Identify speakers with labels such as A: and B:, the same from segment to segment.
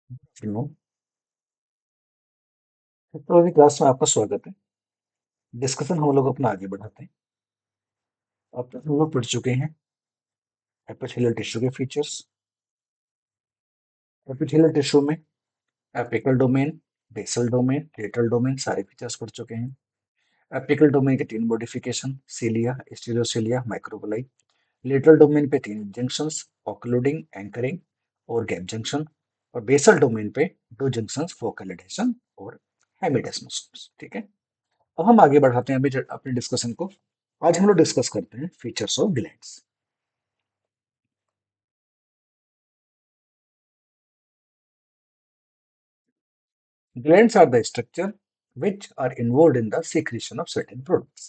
A: सुनो। तो अभी क्लास में आपका स्वागत है। डिस्कशन हम लोग अपना आगे बढ़ाते हैं। अब तक हम लोग पढ़ चुके हैं एपिथेलियल टिश्यू के फीचर्स। एपिथेलियल टिश्यू में apical domain, basal domain, lateral domain सारे फीचर्स पढ़ चुके हैं। एपिकल डोमेन के तीन modification, cilia, stereocilia, microvilli. Lateral domain पे तीन जंक्शंस, ऑक्लूडिंग, एंकरिंग और गैप जंक्शन। और बेसल डोमेन पे दो जंक्शंस, फोकल एडहेशन और हेमिडेस्मोस। ठीक है। अब हम आगे बढ़ाते हैं अभी अपने डिस्कशन को। आज हम लोग डिस्कस करते हैं features of glands. Glands are the structure which are involved in the secretion of certain products.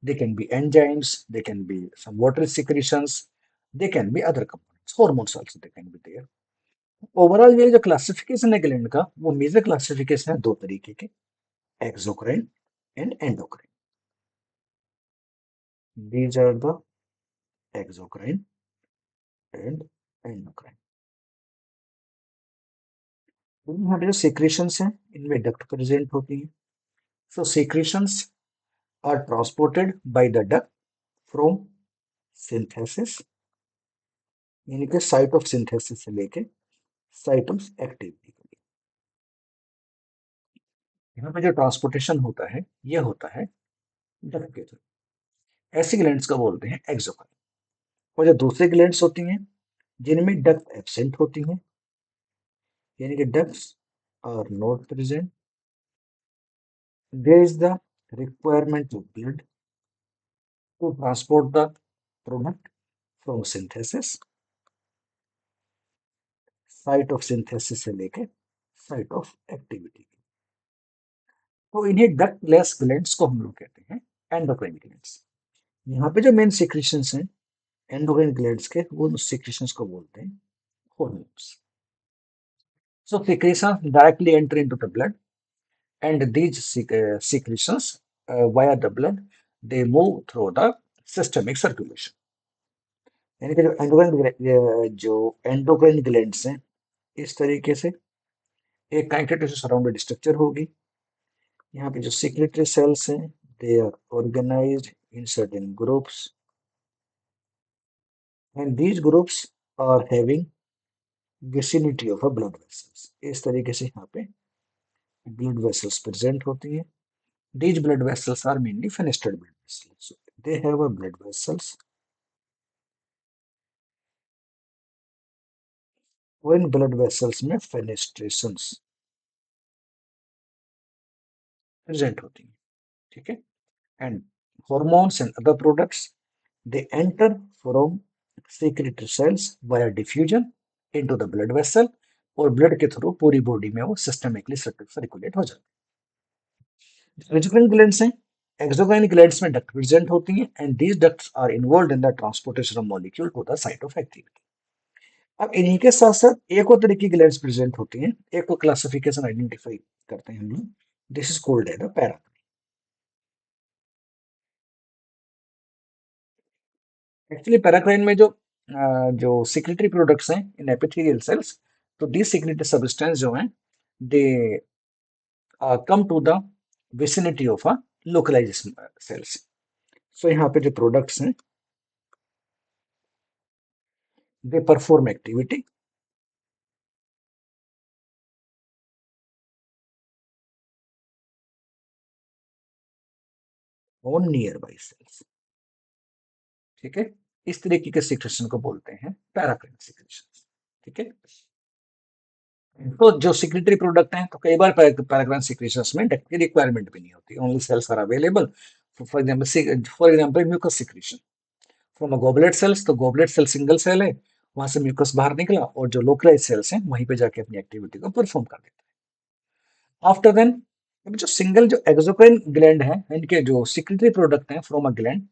A: They can be enzymes, they can be some water secretions, they can be other components, hormones also they can be there. Overall ये जो classification है gland का, वो major classification है दो तरीके के, exocrine and endocrine. These are the exocrine and endocrine. यहाँ पे जो secretions हैं, इनमें डक्ट प्रेजेंट होती है। सो secretions are transported by the duct from synthesis, यानी कि साइट ऑफ सिंथेसिस से लेके साइट ऑफ एक्टिविटी के लिए। यहाँ पे जो ट्रांसपोर्टेशन होता है, ये होता है डक्ट के थ्रू। ऐसी ग्लैंड्स को बोलते हैं एक्सोक्राइन। और जो दूसरी ग्लैंड्स होती हैं, जिनमें डक्ट एब्सेंट होती हैं, यानी कि ducts are not present, there is the requirement of blood to transport the product from synthesis, site of synthesis से लेके साइट ऑफ एक्टिविटी। तो इन्हें डक्टलेस ग्लैंड्स को हम लोग कहते हैं एंडोक्राइन ग्लैंड्स। यहाँ पे जो मेन सिक्रीशंस हैं एंडोक्राइन ग्लैंड्स के, वो सिक्रीशंस को बोलते हैं hormones. So secretions directly enter into the blood, and these secretions via the blood they move through the systemic circulation. यानी कि जो एंडोक्राइन ग्लैंड्स हैं, इस तरीके से एक कनेक्टेड टिश्यू सराउंडेड स्ट्रक्चर होगी। यहाँ पे जो secretory cells हैं, they are organized in certain groups, and these groups are having vicinity of a blood vessels। इस तरीके से यहाँ पे blood vessels present होती हैं। These blood vessels are mainly fenestrated blood vessels. So they have a blood vessels, और इन blood vessels में fenestrations present होती हैं। ठीक है। And hormones and other products they enter from secretory cells via diffusion into the blood vessel, और blood के through पूरी body में वो सिस्टमिकली सर्कुलेट हो जाती है। एक्सोक्राइन ग्लैंड्स हैं, एक्सोक्राइन ग्लैंड्स में डक्ट प्रेजेंट होती हैं, and these ducts are involved in the transportation of molecule to the site of activity. अब इन्हीं के साथ साथ एक और तरह की ग्लैंड्स प्रेजेंट होती हैं, एक को क्लासिफिकेशन आइडेंटिफाई करते हैं हम लोग। This is called as the para. Actually paracrine में जो सिक्रेटरी प्रोडक्ट्स हैं इन एपिथेलियल सेल्स, तो दी सिक्रेटरी सब्सटेंस जो हैं, they come to the vicinity of a localisation cells. So यहाँ पे जो प्रोडक्ट्स हैं, they perform activity on nearby cells. ठीक है। इस तरीके के सिक्रेशन को बोलते हैं पैराक्राइन सिक्रेशन। ठीक है। तो जो सिक्रेटरी प्रोडक्ट हैं, तो कई बार पैराग्राम सिक्रेशंस में डक्ट की रिक्वायरमेंट भी नहीं होती, only cells are available. For example mucus secretion from a goblet cells, तो गॉबलेट सेल सिंगल सेल है, वहां से म्यूकस बाहर निकला और जो लोकलाइज सेल्स हैं वहीं पे जाके अपनी एक्टिविटी को परफॉर्म कर देता है। आफ्टर देन जो सिंगल जो एक्सोक्राइन ग्लैंड है, इनके जो सिक्रेटरी प्रोडक्ट हैं from a gland,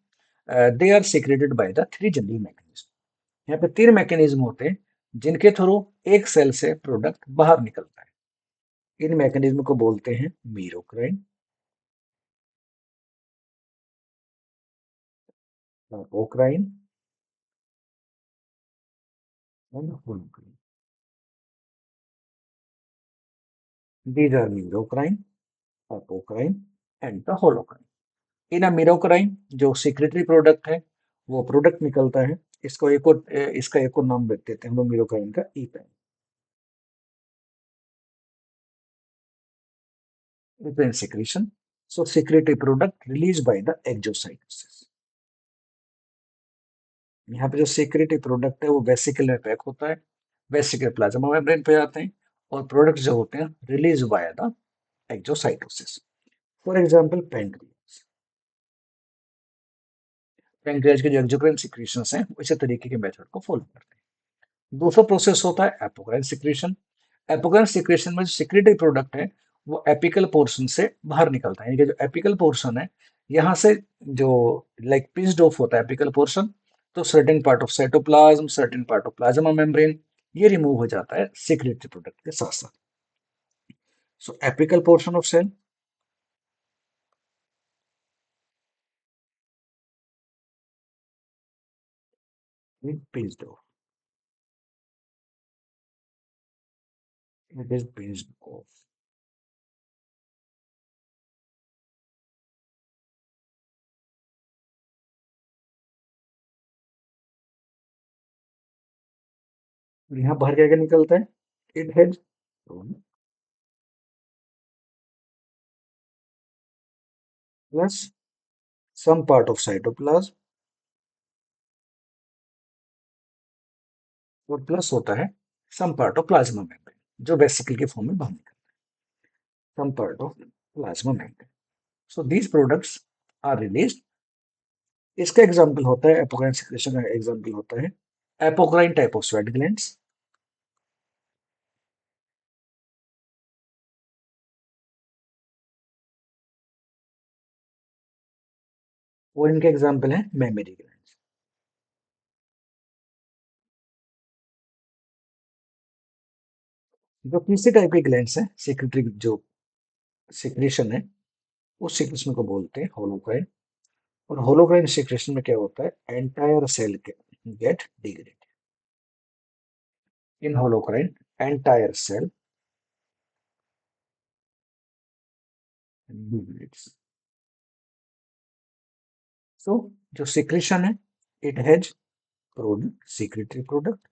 A: they are secreted by the three general mechanism. यहाँ पे तीन मैकेनिज्म होते हैं जिनके थ्रू एक सेल से प्रोडक्ट बाहर निकलता है। इन मैकेनिज्म को बोलते हैं merocrine, apocrine and holocrine. These are merocrine, apocrine and the holocrine. इन मेरोक्राइन जो सिक्रेटरी प्रोडक्ट है वो प्रोडक्ट निकलता है। इसका एक और नाम रख देते हैं हम लोग मेरोक्राइन का ईपेन। ईपेन secretion. So secretory product release by the exocytosis. यहाँ पे जो सिक्रेटरी प्रोडक्ट है वो वेसिकल में पैक होता है, वेसिकल प्लाज्मा मेम्ब्रेन पे जाते हैं और प्रोडक्ट जो होते हैं release by the exocytosis. For example pancreas. Pancreas के जो एक्सोक्राइन सिक्रीशंस हैं इसी तरीके के मेथड को फॉलो करते हैं। दूसरा प्रोसेस होता है एपोक्राइन सिक्रीशन। एपोक्राइन सिक्रीशन में जो सिक्रेटरी प्रोडक्ट है वो एपिकल पोर्शन से बाहर निकलता है, यानी कि जो एपिकल पोर्शन है यहाँ से जो लाइक पिंच्ड ऑफ होता है एपिकल पोर्शन, तो certain part of cytoplasm, certain part of plasma membrane ये रिमूव हो जाता है सिक्रेटरी प्रोडक्ट के साथ साथ। So apical portion of cell pinched off, it is pinched off. यहाँ बाहर क्या क्या निकलता है? It has plus some part of cytoplasm और प्लस होता है some part of plasma membrane जो वेसिकल के फॉर्म में बाहर निकलता है, some part of plasma membrane. So these products are released. इसका एग्जांपल होता है एपोक्राइन सिक्रेशन का एग्जांपल होता है apocrine type of sweat glands और इनके एग्जांपल है मेमरी ग्लैंड्स। जो तीसरी टाइप के ग्लैंड्स हैं सिक्रेटरी जो सिक्रेशन है उस सिक्रेशन को बोलते हैं होलोक्राइन। और होलोक्राइन सिक्रेशन में क्या होता है entire cell get degraded. In holocrine entire cell degrades. So जो सिक्रेशन है it has product secretory product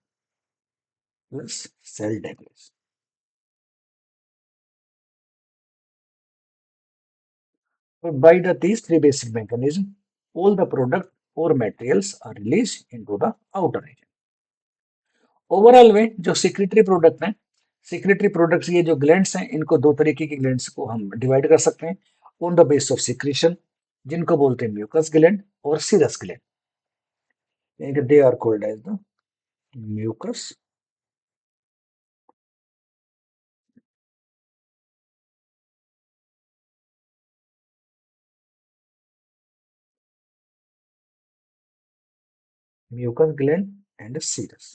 A: plus cell damage. So by these three basic mechanisms, all the product or materials are released into the outer region. Overall में जो secretory product हैं, secretary products ये जो glands हैं इनको दो तरीके की ग्लैंड्स को हम डिवाइड कर सकते हैं on the base of secretion, जिनको बोलते हैं म्यूकस ग्लैंड और सीरस ग्लैंड, यानी कि they are called as the mucus mucus gland and serous.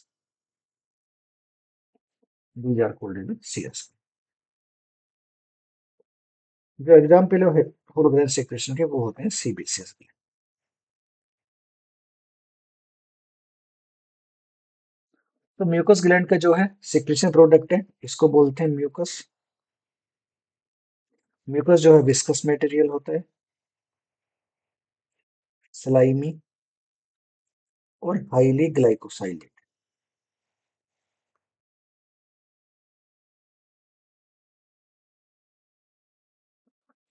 A: These are called as serous. जो एग्जाम्पल है होल ग्रेन सिक्रेशन के वो होते हैं सीबीसीएस ग्लैंड। तो म्यूकस ग्लैंड का जो है सिक्रेशन प्रोडक्ट है इसको बोलते हैं म्यूकस। म्यूकस जो है विस्कस मटेरियल होता है, स्लाइमी और हाईली ग्लाइकोसाइलेटेड।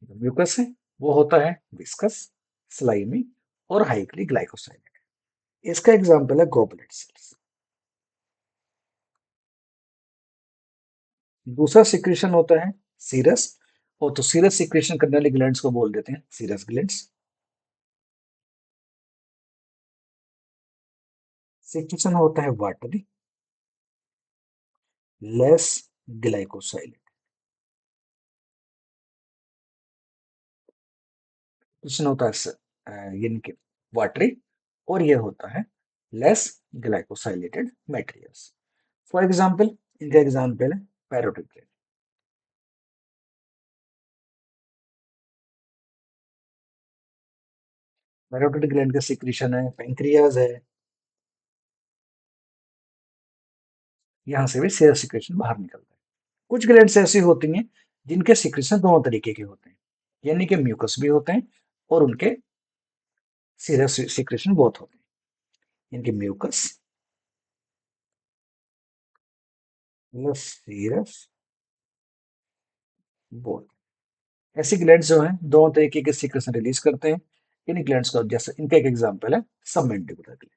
A: जो म्यूकस है वो होता है विस्कस, स्लाइमी और हाईली ग्लाइकोसाइलेटेड। इसका एग्जांपल है गॉबलेट सेल्स। दूसरा सिक्रेशन होता है सीरस, और तो सीरस सिक्रेशन करने वाले ग्लैंड्स को बोल देते हैं सीरस ग्लैंड्स। सिक्रेशन होता है वाटरी, लेस ग्लाइकोसाइलेट। सिक्रेशन होता है यानी कि वाटरी और ये होता है less glycosylated materials. For example इनका एग्जांपल है पैरोटिड ग्लैंड। पैरोटिड ग्लैंड का सिक्रीशन है पेंक्रियाज है, यहाँ से भी सेल सिक्रेशन बाहर निकलता है। कुछ ग्लैंड्स ऐसी होती हैं जिनके सिक्रेशन दोनों तरीके के होते हैं, यानी कि म्यूकस भी होते हैं और उनके सीरस सिक्रेशन बहुत होते हैं, इनके म्यूकस प्लस सीरस बोथ। ऐसी ग्लैंड्स जो हैं दोनों तरीके के सिक्रेशन रिलीज करते हैं। इन ग्लैंड्स का जैसे इनका एक एग्जांपल है सबमेंडिबुलर ग्लैंड।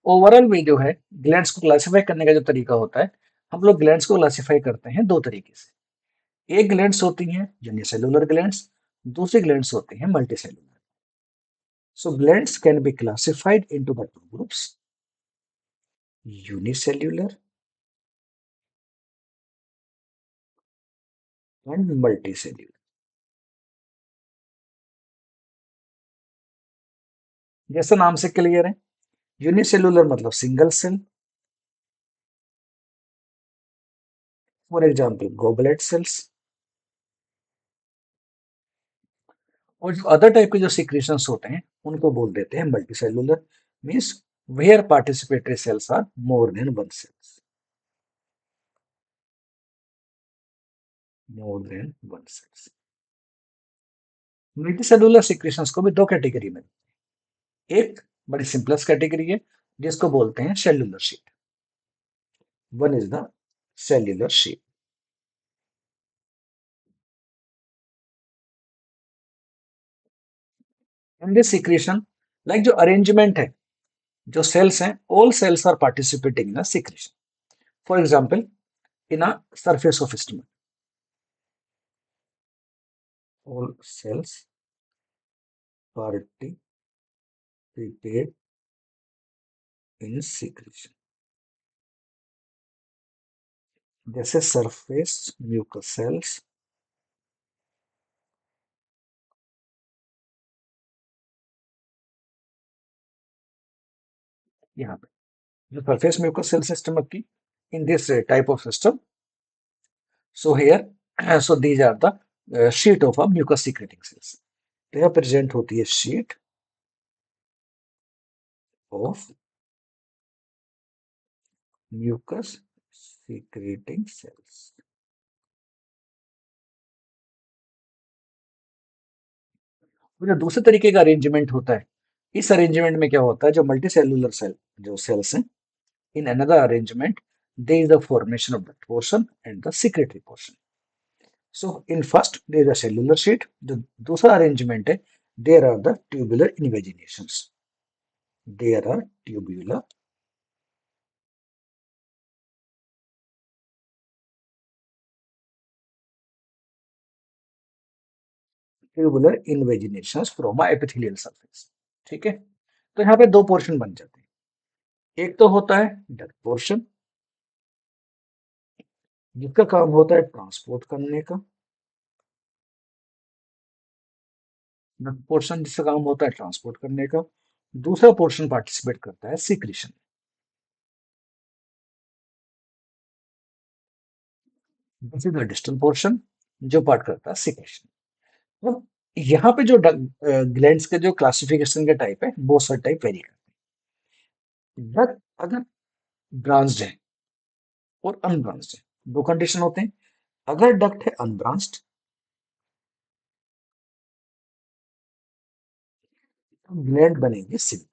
A: ओवरऑल में जो है ग्लैंड्स को क्लासिफाई करने का जो तरीका होता है, हम लोग ग्लैंड्स को क्लासिफाई करते हैं दो तरीके से। एक ग्लैंड्स होती हैं यूनिसेलुलर ग्लैंड्स, दूसरी ग्लैंड्स होती हैं multicellular. So glands can be classified into the two groups, unicellular and multicellular। जैसा नाम से क्लियर है, यूनिसेलुलर मतलब single cell, for example goblet cells. और जो अदर टाइप के जो सिक्रीशंस होते हैं उनको बोल देते हैं multicellular, means where participatory cells are more than one cells, more than one cells. Multicellular secretions को भी दो कैटेगरी में, एक बड़ी सिंपलेस्ट कैटेगरी है जिसको बोलते हैं cellular sheet. One is the cellular sheet. In this secretion, like जो अरेंजमेंट है, जो सेल्स हैं, all cells are participating in a secretion. For example, in a surface of stomach, all cells participate in secretion, जैसे surface mucus cells, यहाँ पे जो surface mucus cells stomach की, in this type of system, so here so these are the sheet of a mucus secreting cells. तो यहाँ present होती है sheet of mucus secreting cells. जो दूसरे तरीके का अरेंजमेंट होता है, इस अरेंजमेंट में क्या होता है, जो मल्टी सेलुलर सेल जो सेल्स हैं, in another arrangement there is the formation of the portion and the secretory portion। So in first there is a cellular sheet, जो दूसरा अरेंजमेंट है, there are the tubular invaginations, there are tubular invaginations from a epithelial surface। ठीक है, तो यहाँ पे दो portion बन जाते हैं। एक तो होता है डक्ट पोर्शन, जिसका काम होता है ट्रांसपोर्ट करने का, डक्ट पोर्शन जिसका काम होता है ट्रांसपोर्ट करने का। दूसरा पोर्शन पार्टिसिपेट करता है secretion. This is the distal portion, जो पार्ट करता है सिक्रीशन। तो यहाँ पे जो ग्लैंड्स के जो क्लासिफिकेशन के टाइप है, वो सब टाइप वेरी करते हैं। डक्ट अगर ब्रांच्ड है और अनब्रांच्ड है, दो कंडीशन होते हैं। अगर डक्ट है अनब्रांच्ड, तो ग्लैंड बनेंगे सिंपल,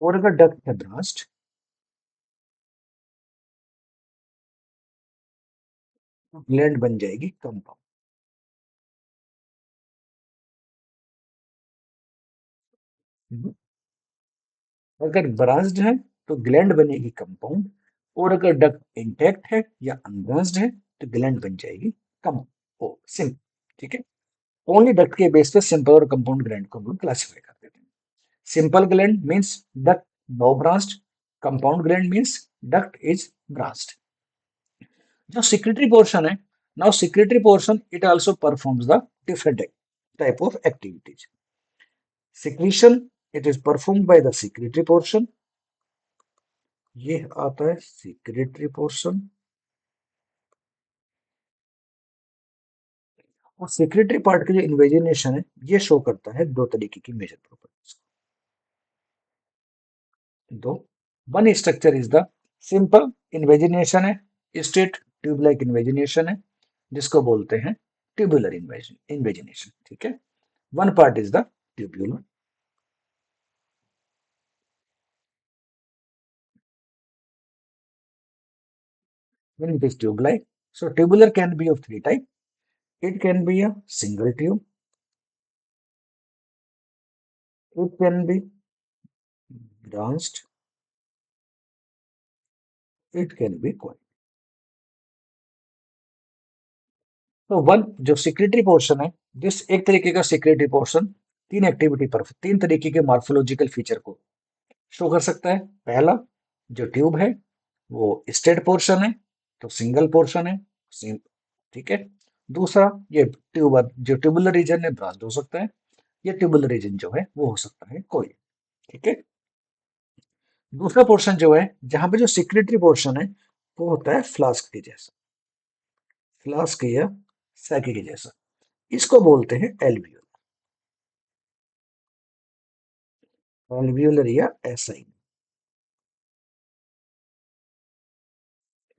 A: और अगर डक्ट है ब्रांच्ड, तो ग्लैंड बन जाएगी कंपाउंड। अगर ब्रांच्ड है तो ग्लैंड बनेगी कंपाउंड, और अगर डक्ट इंटैक्ट है या अनब्रांच्ड है तो ग्लैंड बन जाएगी कम ओ सिंपल। ठीक है, ओनली डक्ट के बेस पे सिंपल और कंपाउंड ग्लैंड को हम लोग क्लासिफाई कर देते हैं। Simple gland means duct no branched, compound gland means duct is branched. जो secretory पोर्शन है, now secretory portion it also performs the different type of activities. secretion it is performed by the secretory portion, ये आता है secretory portion. और secretory part के जो invagination है ये शो करता है दो तरीके की मेजर प्रॉपर्टीज। दो, one structure is the simple invagination है, स्ट्रेट ट्यूब लाइक इन्वेजिनेशन है, जिसको बोलते हैं ट्यूबुलर इन्वेजिनेशन। ठीक है, one part is the tubular, when it is tube like. So tubular can be of three type. It can be a single tube, it can be branched, it can be coiled. तो one जो secretary portion है, जिस एक तरीके का secretary portion तीन activity पर तीन तरीके के मॉर्फोलॉजिकल फीचर को शो कर सकता है। पहला जो ट्यूब है वो स्टेट पोर्शन है, तो सिंगल पोर्शन है, ठीक है। दूसरा ये ट्यूब जो ट्यूबुलर रीजन है ब्रांच हो सकता है, ये ट्यूबुलर रीजन जो है वो हो सकता है कोई। ठीक है, दूसरा पोर्शन जो है जहां पे जो सिक्रेटरी पोर्शन है वो होता है फ्लास्क के जैसा, फ्लास्क या सैके के जैसा, इसको बोलते हैं एल्वियोलर, एल्वियोलर या assign.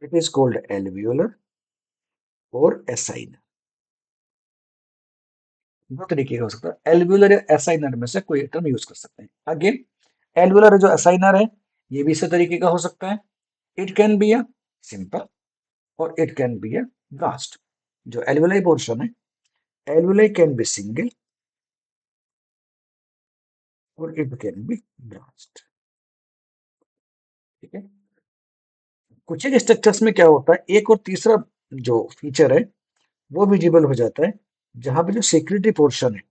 A: It is called alveolar और एसाइन। दो तरीके का हो सकता है, एल्वियोलर या एसाइनर में से कोई टर्म यूज कर सकते हैं। अगेन एल्वियोलर जो एसाइनर है ये भी इसी तरीके का हो सकता है, it can be a simple और it can be a blast. जो एल्वियोलाई पोर्शन है, एल्वियोलाई कैन बी सिंगल और इट कैन बी ब्लास्ट। ठीक है, कुछ एक स्ट्रक्चर्स में क्या होता है, एक और तीसरा जो फीचर है वो विजिबल हो जाता है, जहां पे जो सेक्रेटरी पोर्शन है,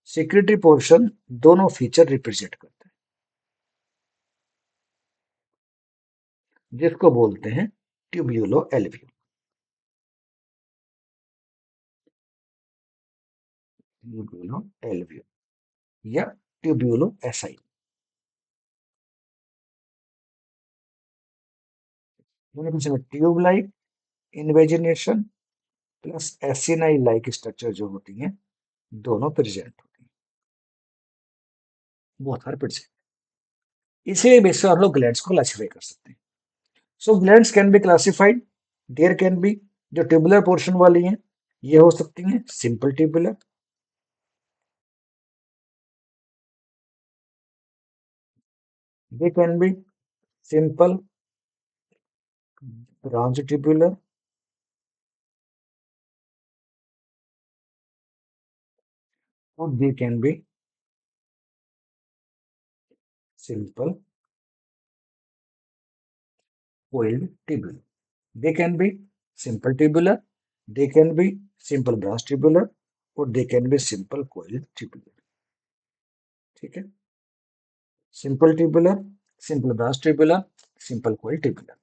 A: सेक्रेटरी पोर्शन दोनों फीचर रिप्रेजेंट करता है, जिसको बोलते हैं ट्यूब्यूलो एल्वियो, ट्यूब्यूलो एल्वियो या tubulo assign. Tube like invagination plus acini like structure जो होती है दोनों प्रेजेंट होती है, बहुत सारे प्रेजेंट। इसी बेस पर हम लोग ग्लैंड्स को क्लासिफाई कर सकते हैं। So glands can be classified, there can be जो ट्यूबुलर पोर्शन वाली हैं ये हो सकती हैं simple tubular, they can be simple branch tubular, और they can be simple coiled tubular. They can be simple tubular, they can be simple brass tubular, और they can be simple coiled tubular. ठीक है, simple tubular, simple branched tubular, simple coil tubular.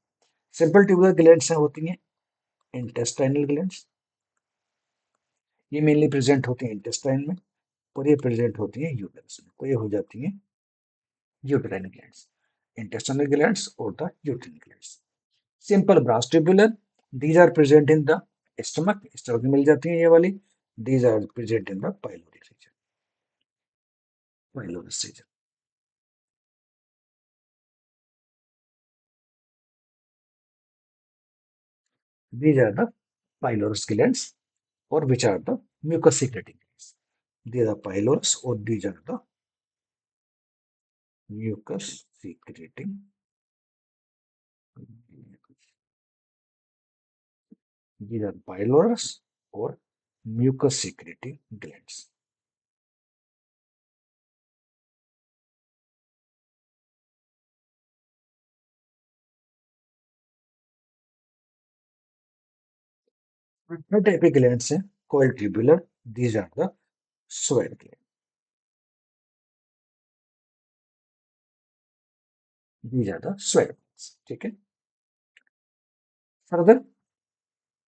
A: Simple tubular glands होती हैं intestinal glands, ये mainly present होती हैं intestine में, और ये प्रेजेंट होती हैं यूटरस में, तो ये हो जाती हैं यूटेराइन ग्लैंड्स, इंटेस्टाइनल ग्लैंड्स और the uterine glands. Simple branched tubular, these are present in the stomach में मिल जाती है ये वाली, these are present in the pyloric region, pylorus region. these are the pylorus glands or which are the mucus secreting glands, these are pylorus or these are the mucus secreting, these are pylorus or mucus secreting glands। Third type के glands हैं coil tubular, these are the sweat gland, these are the sweat glands। ठीक है, further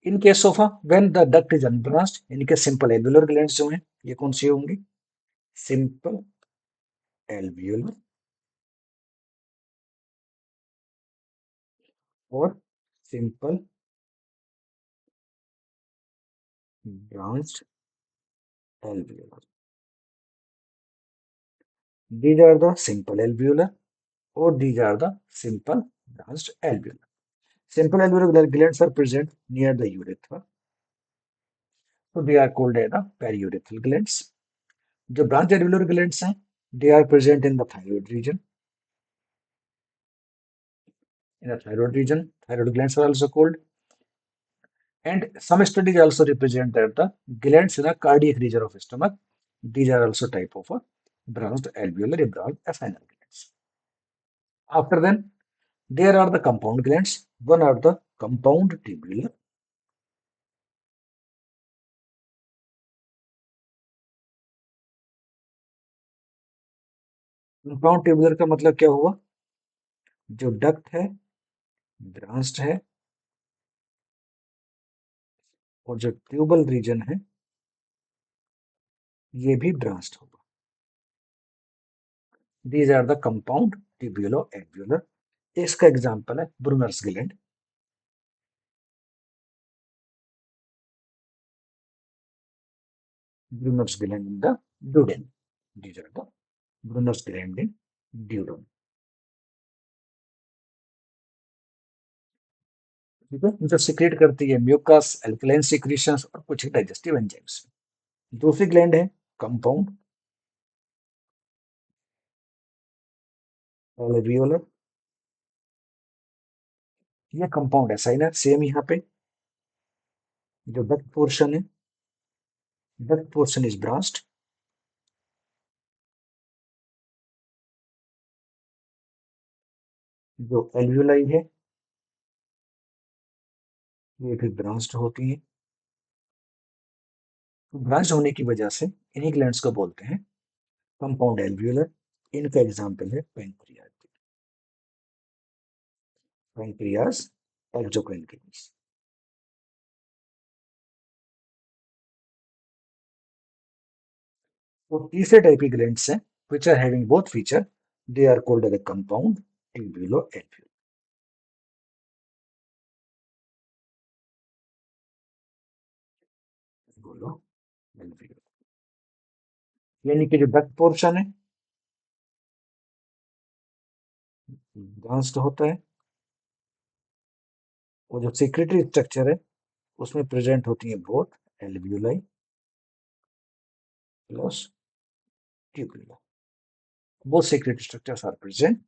A: in case of when the duct is unbranched, इनके simple alveolar glands जो हैं ये कौन सी होंगी, सिंपल एल्वियोलर और simple branched alveolar. These are the simple alveolar or these are the simple branched alveolar. Simple alveolar glands are present near the urethra, so they are called as the periurethral glands. जो branch alveolar glands हैं, they are present in the thyroid region. In the thyroid region, thyroid glands are also called. And some studies also represent that the glands in the cardiac region of stomach, these are also type of a branched alveolar branch acinar glands. After then, there are the compound glands. One are the compound tubular. Compound tubular का मतलब क्या हुआ? जो duct है branched है और जो tubal reason है ये भी ब्रांच्ड होगा. These are the compound tubulo alveolar. इसका एग्जांपल है Brunner's gland. Brunner's gland in the duodenum. These are the Brunner's gland in duodenum. ठीक है, जो सिक्रेट करती है म्यूकस, एल्कलाइन सिक्रीशंस और कुछ डाइजेस्टिव एंजाइम्स. दूसरी ग्लैंड है कंपाउंड एल्वियोलर. ये कंपाउंड है साइनर. सेम यहाँ पे जो डक्ट पोर्शन है, डक्ट पोर्शन इज ब्रांच्ड. जो एल्वियोलाई है ये भी ब्रांच्ड होती है. ब्रांच होने की वजह से इन्हीं ग्लैंड्स को बोलते हैं कंपाउंड एल्वियोलर. इनका एग्जांपल है पैंक्रियाज. Pancreas exocrine glands. तो तीसरे टाइप की ग्लैंड्स हैं which are having both feature. They are called as a compound tubuloalveolar. Tubuloalveolar. यानी कि जो डक्ट पोर्शन है ब्रांच्ड होता है और जो सेक्रेटरी स्ट्रक्चर है उसमें प्रेजेंट होती है both alveoli plus tubular. Both secretory structures are present.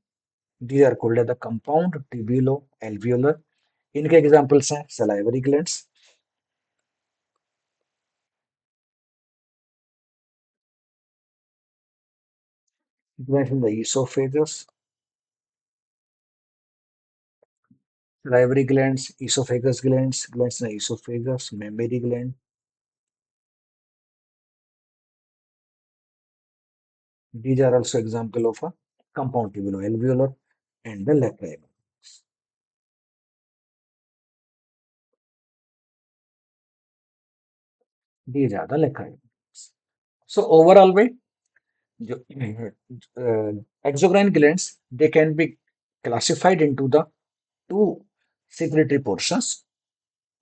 A: These are called as the compound tubuloalveolar. इनके एग्जांपल्स हैं salivary glands, glands in the esophagus, salivary glands, esophagus glands, glands in the esophagus, mammary gland. These are also example of a compound tubuloalveolar and the lacrimal. These are the lacrimal. So overall way, जो exocrine glands, they can be classified into the two secretory portions.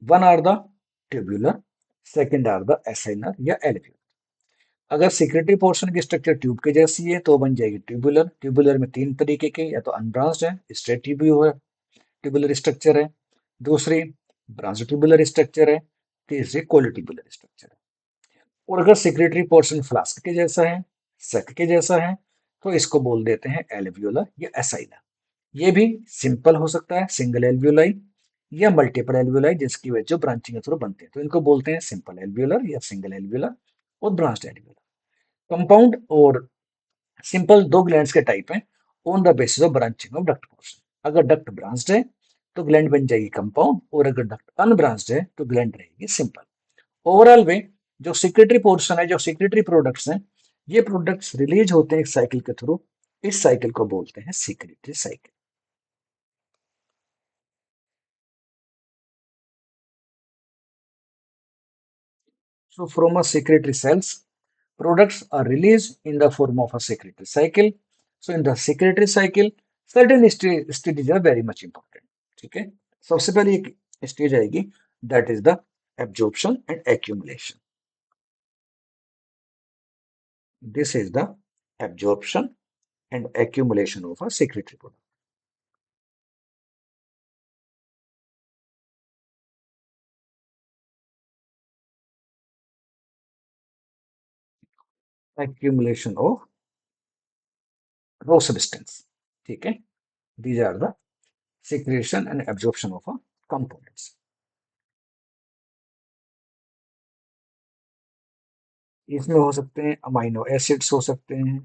A: One are the tubular, second are the acinar या alveolar. अगर secretary portion की structure tube के जैसी है तो बन जाएगी ट्यूबुलर. ट्यूबुलर में तीन तरीके के, या तो अनब्रांच्ड है, स्ट्रेट ट्यूब्यूलर ट्यूबुलर स्ट्रक्चर है. दूसरी ब्रांच ट्यूबुलर स्ट्रक्चर है. तीसरी कोलिट्यूबुलर स्ट्रक्चर है. और अगर सेक्रेटरी पोर्शन फ्लास्क के जैसा है, सक के जैसा है, तो इसको बोल देते हैं एल्वियोलर या एसाइना. ये भी सिंपल हो सकता है, सिंगल एल्वियोलाई या मल्टीपल एल्वियोलाई, जिसकी वजह जो ब्रांचिंग के थ्रू बनते हैं, तो इनको बोलते हैं सिंपल एल्वियोलर या सिंगल एल्वियोलर और ब्रांच्ड एल्वियोलर. कंपाउंड और सिंपल दो ग्लैंड्स के टाइप हैं on the basis of branching of duct portion. अगर डक्ट ब्रांच्ड है तो ग्लैंड बन जाएगी कंपाउंड, और अगर डक्ट अनब्रांच्ड है तो ग्लैंड रहेगी सिंपल. ओवरऑल में जो सिक्रेटरी पोर्शन है, जो सिक्रेटरी प्रोडक्ट्स हैं, ये प्रोडक्ट्स रिलीज होते हैं एक साइकिल के थ्रू. इस साइकिल को बोलते हैं secretory cycle. So from a secretory cells, products are released in the form of a secretory cycle. So in the secretory cycle, certain stages are very much important. ठीक है, सबसे पहले एक स्टेज आएगी, that is the absorption and accumulation. This is the absorption and accumulation of a secretory product. Accumulation of raw substance. ठीक है, these are the secretion and absorption of a components. इसमें हो सकते हैं अमाइनो एसिड्स, हो सकते हैं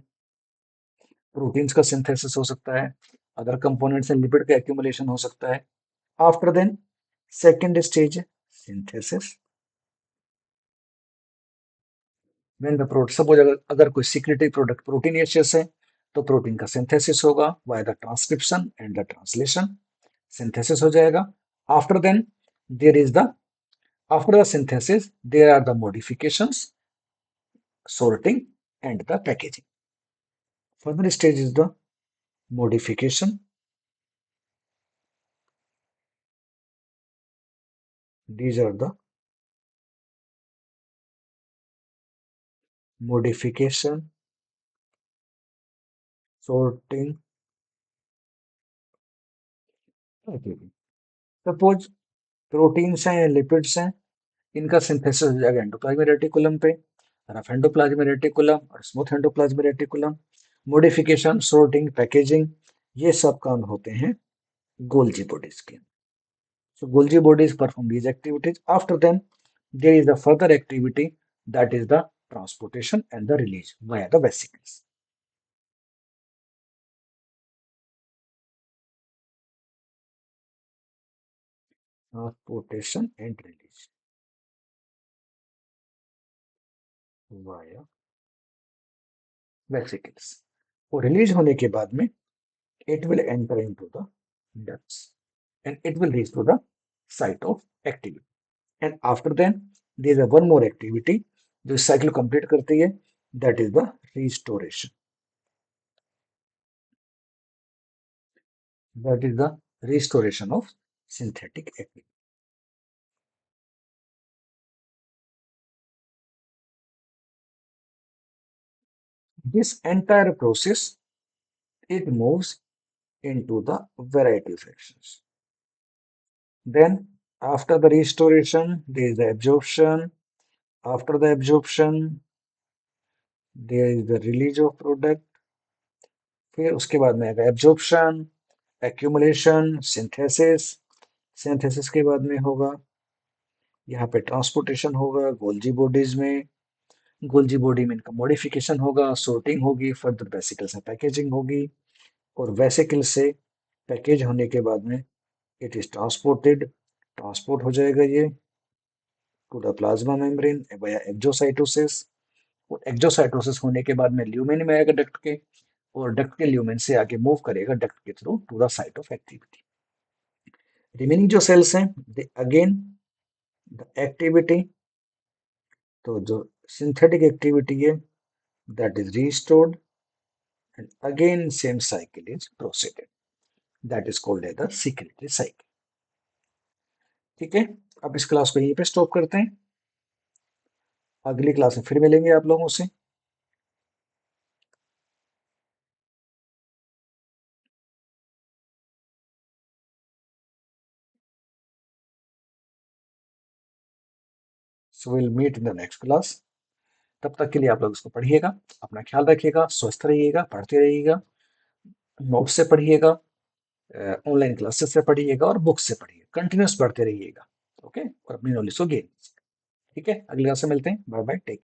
A: proteins का सिंथेसिस, हो सकता है अदर कंपोनेंट्स एंड लिपिड का एक्यूमुलेशन हो सकता है. After then second stage synthesis. When the product, suppose अगर कोई सिक्रेटरी प्रोडक्ट प्रोटीनियस है तो प्रोटीन का सिंथेसिस होगा by the transcription and the translation. Synthesis हो जाएगा. After then there is the, after the synthesis there are the modifications, sorting and the packaging. Further stage is the modification. These are the modification, sorting, packaging. Suppose proteins हैं या lipids हैं, इनका synthesis हो जाएगा endoplasmic reticulum पे, rough endoplasmic reticulum और smooth endoplasmic reticulum. Modification, sorting, packaging, ये सब काम होते हैं गोल्जी बॉडीज के. So Golgi bodies perform these activities. After them, there is the further activity, that is the transportation and the release via the vesicles. Transportation and release via vesicles. और release होने के बाद में it will enter into the ducts and it will reach to the site of activity. And after then, there is a one more activity जो cycle complete करती है, that is the restoration. That is the restoration of synthetic activity. This entire process, it moves into the variety fractions. Then after the restoration, there is the absorption. After the absorption, there is the release of product. फिर उसके बाद में आएगा absorption, accumulation, synthesis. Synthesis के बाद में होगा यहाँ पे ट्रांसपोर्टेशन होगा गोल्जी बॉडीज में. गोल्जी बॉडी में इनका मॉडिफिकेशन होगा, sorting होगी, फर्दर वेसिकल से पैकेजिंग होगी और वेसिकल से पैकेज होने के बाद में इट इज ट्रांसपोर्टेड, ट्रांसपोर्ट हो जाएगा ये to the plasma membrane by exocytosis. और एक्जोसाइटोसिस होने के बाद में ल्यूमेन में आएगा डक्ट के, और डक्ट के ल्यूमेन से आगे मूव करेगा डक्ट के through to the site of activity. Remaining जो सेल्स हैं, अगेन द एक्टिविटी, तो जो सिंथेटिक एक्टिविटी है that is restored and again same cycle is proceeded, that is called as the secretory cycle. ठीक है, अब इस क्लास को यहीं पे स्टॉप करते हैं. अगली क्लास में फिर मिलेंगे आप लोगों से. So will meet in the next class. तब तक के लिए आप लोग इसको पढ़िएगा, अपना ख्याल रखिएगा, स्वस्थ रहिएगा, पढ़ते रहिएगा, नोट्स से पढ़िएगा, ऑनलाइन क्लासेस से पढ़िएगा और बुक्स से पढ़िएगा. कंटिन्यूस पढ़ते रहिएगा. ओके, और अपनी नॉलेज को गेन. ठीक है, अगली क्लास में मिलते हैं. Bye bye, take.